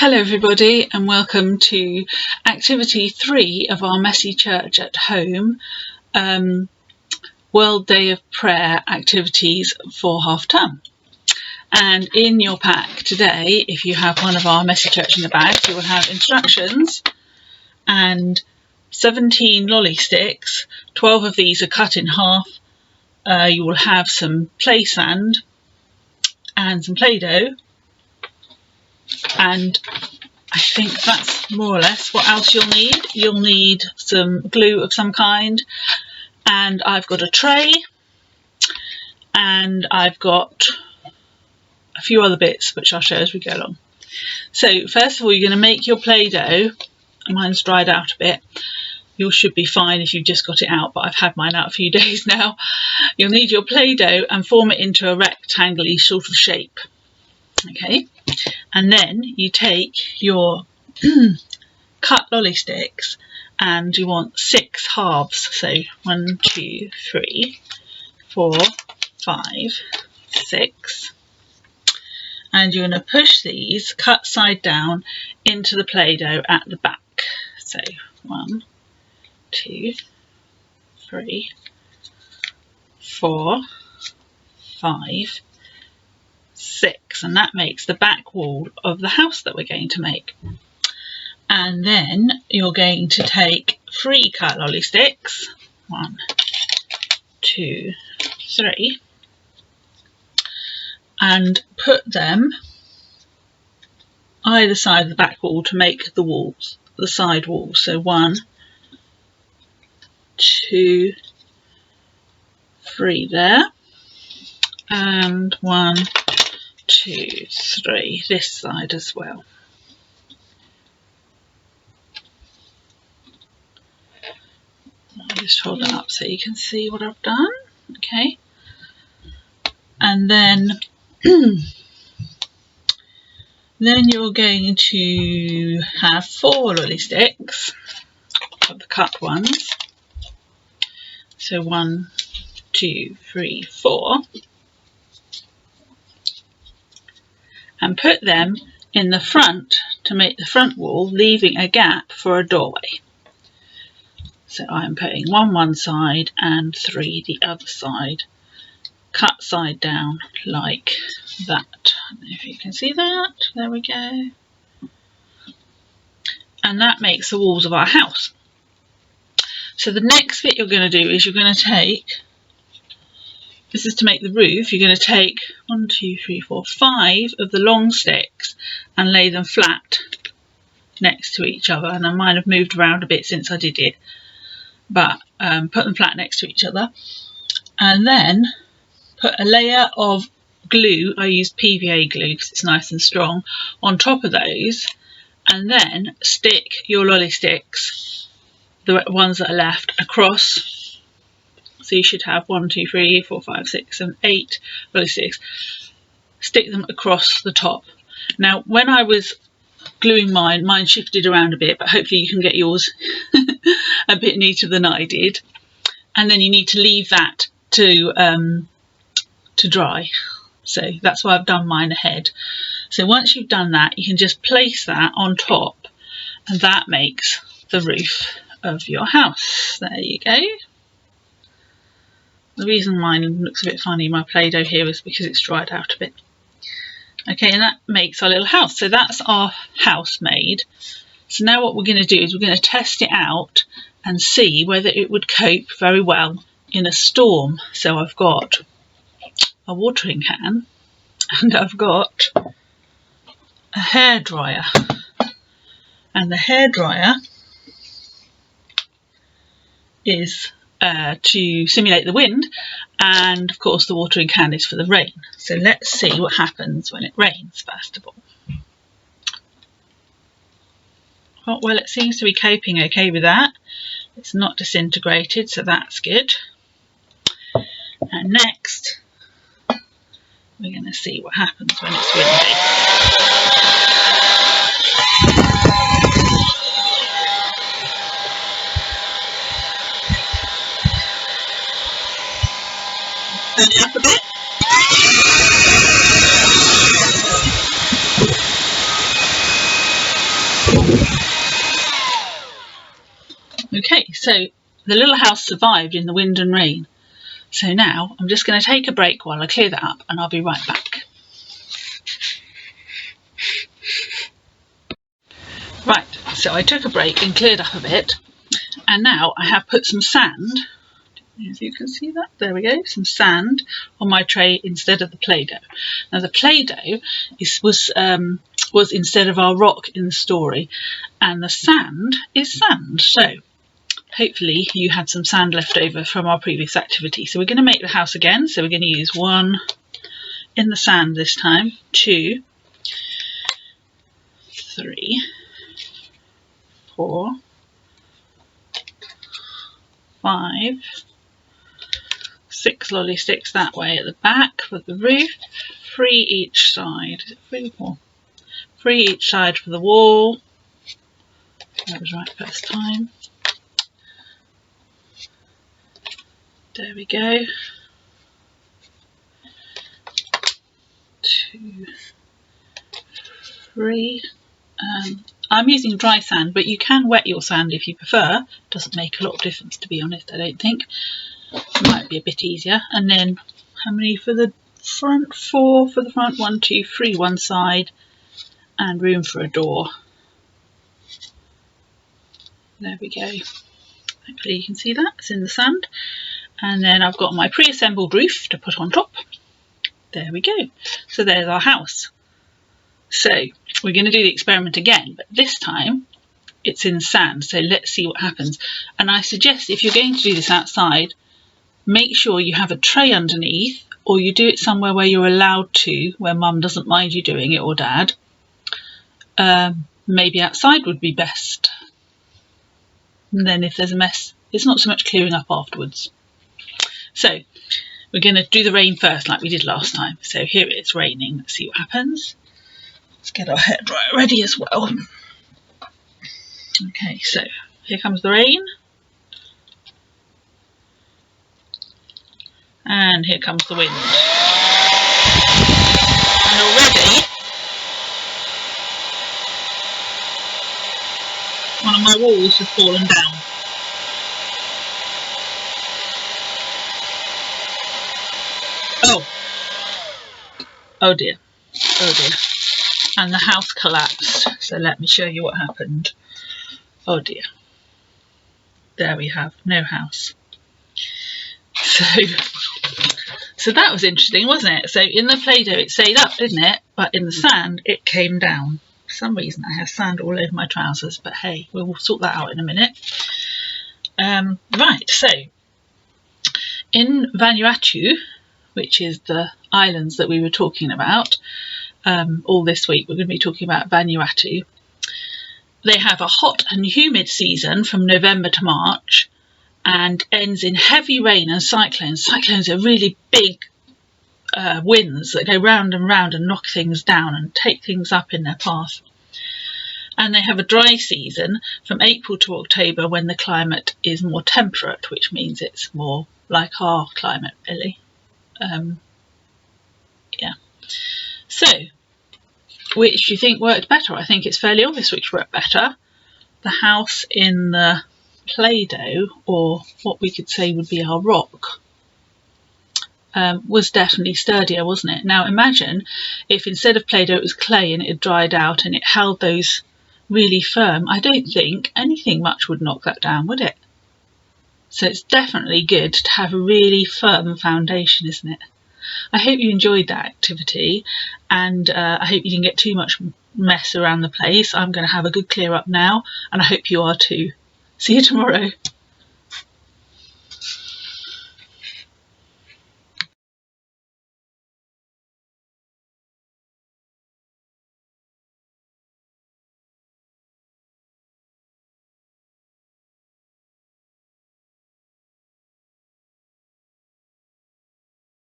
Hello everybody and welcome to activity 3 of our Messy Church at Home World Day of Prayer activities for half term. And in your pack today, if you have one of our Messy Church in the bag, you will have instructions and 17 lolly sticks. 12 of these are cut in half. You will have some play sand and some Play-Doh. And I think that's more or less what else you'll need. You'll need some glue of some kind, and I've got a tray, and I've got a few other bits which I'll show as we go along. So first of all, you're going to make your Play-Doh. Mine's dried out a bit. Yours should be fine if you've just got it out, but I've had mine out a few days now. You'll need your Play-Doh and form it into a rectangle-y sort of shape. Okay, and then you take your cut lolly sticks and you want 6 halves. So 1, 2, 3, 4, 5, 6. And you're going to push these cut side down into the Play-Doh at the back. So 1, 2, 3, 4, 5, 6, and that makes the back wall of the house that we're going to make. And then you're going to take 3 cut lolly sticks, 1, 2, 3, and put them either side of the back wall to make the walls, the side walls. So 1, 2, 3 there, and 1, 2, 3 this side as well. I'll just hold that up so you can see what I've done. Okay, and then you're going to have 4 lolly sticks of the cut ones. So 1, 2, 3, 4. And put them in the front to make the front wall, leaving a gap for a doorway. So I'm putting 1 one side and 3 the other side, cut side down like that. I don't know if you can see that. There we go. And that makes the walls of our house. So the next bit you're going to do is you're going to take, this is to make the roof, you're going to take 1, 2, 3, 4, 5 of the long sticks and lay them flat next to each other. And I might have moved around a bit since I did it, but put them flat next to each other. And then put a layer of glue, I used PVA glue because it's nice and strong, on top of those. And then stick your lolly sticks, the ones that are left, across. So you should have 1, 2, 3, 4, 5, 6, 7, 8 lolly sticks. Stick them across the top. Now, when I was gluing mine shifted around a bit, but hopefully you can get yours a bit neater than I did. And then you need to leave that to dry. So that's why I've done mine ahead. So once you've done that, you can just place that on top, and that makes the roof of your house. There you go. The reason mine looks a bit funny, my Play-Doh here, is because it's dried out a bit. Okay, and that makes our little house. So that's our house made. So now what we're going to do is we're going to test it out and see whether it would cope very well in a storm. So I've got a watering can and I've got a hairdryer. And the hairdryer is to simulate the wind, and of course the watering can is for the rain. So let's see what happens when it rains first of all. Oh, well, it seems to be coping okay with that. It's not disintegrated, so that's good. And next we're going to see what happens when it's windy. Up a bit. So the little house survived in the wind and rain. So now I'm just going to take a break while I clear that up, and I'll be right back. Right, so I took a break and cleared up a bit, and now I have put some sand, as you can see that, there we go, some sand on my tray instead of the Play-Doh. Now the Play-Doh was instead of our rock in the story, and the sand is sand, so hopefully you had some sand left over from our previous activity. So we're going to make the house again, so we're going to use 1 in the sand this time, 2, 3, 4, 5, 6 lolly sticks that way at the back for the roof, 3 each side. Is it 3 or 4? 3 each side for the wall. That was right first time. There we go. 2, 3. I'm using dry sand, but you can wet your sand if you prefer. Doesn't make a lot of difference, to be honest, I don't think. It might be a bit easier. And then how many for the front? 4 for the front. 1, 2, 3 one side, and room for a door. There we go. Hopefully you can see that. It's in the sand. And then I've got my pre-assembled roof to put on top. There we go. So there's our house. So we're going to do the experiment again, but this time it's in sand. So let's see what happens. And I suggest if you're going to do this outside, make sure you have a tray underneath, or you do it somewhere where you're allowed to, where mum doesn't mind you doing it, or dad. Maybe outside would be best. And then if there's a mess, it's not so much clearing up afterwards. So we're going to do the rain first, like we did last time. So here it's raining. Let's see what happens. Let's get our hair dryer ready as well. Okay, so here comes the rain. And here comes the wind. And already one of my walls has fallen down. Oh dear, oh dear. And the house collapsed. So let me show you what happened. Oh dear. There we have no house. So that was interesting, wasn't it? So in the Play-Doh it stayed up, didn't it? But in the sand it came down. For some reason I have sand all over my trousers, but hey, we'll sort that out in a minute. Right, so in Vanuatu, which is the islands that we were talking about, all this week we're going to be talking about Vanuatu. They have a hot and humid season from November to March and ends in heavy rain and cyclones. Cyclones are really big winds that go round and round and knock things down and take things up in their path. And they have a dry season from April to October when the climate is more temperate, which means it's more like our climate, really. Yeah. So, which do you think worked better? I think it's fairly obvious which worked better. The house in the Play-Doh, or what we could say would be our rock, was definitely sturdier, wasn't it? Now imagine if instead of Play-Doh it was clay and it had dried out and it held those really firm. I don't think anything much would knock that down, would it? So it's definitely good to have a really firm foundation, isn't it? I hope you enjoyed that activity, and I hope you didn't get too much mess around the place. I'm going to have a good clear up now, and I hope you are too. See you tomorrow.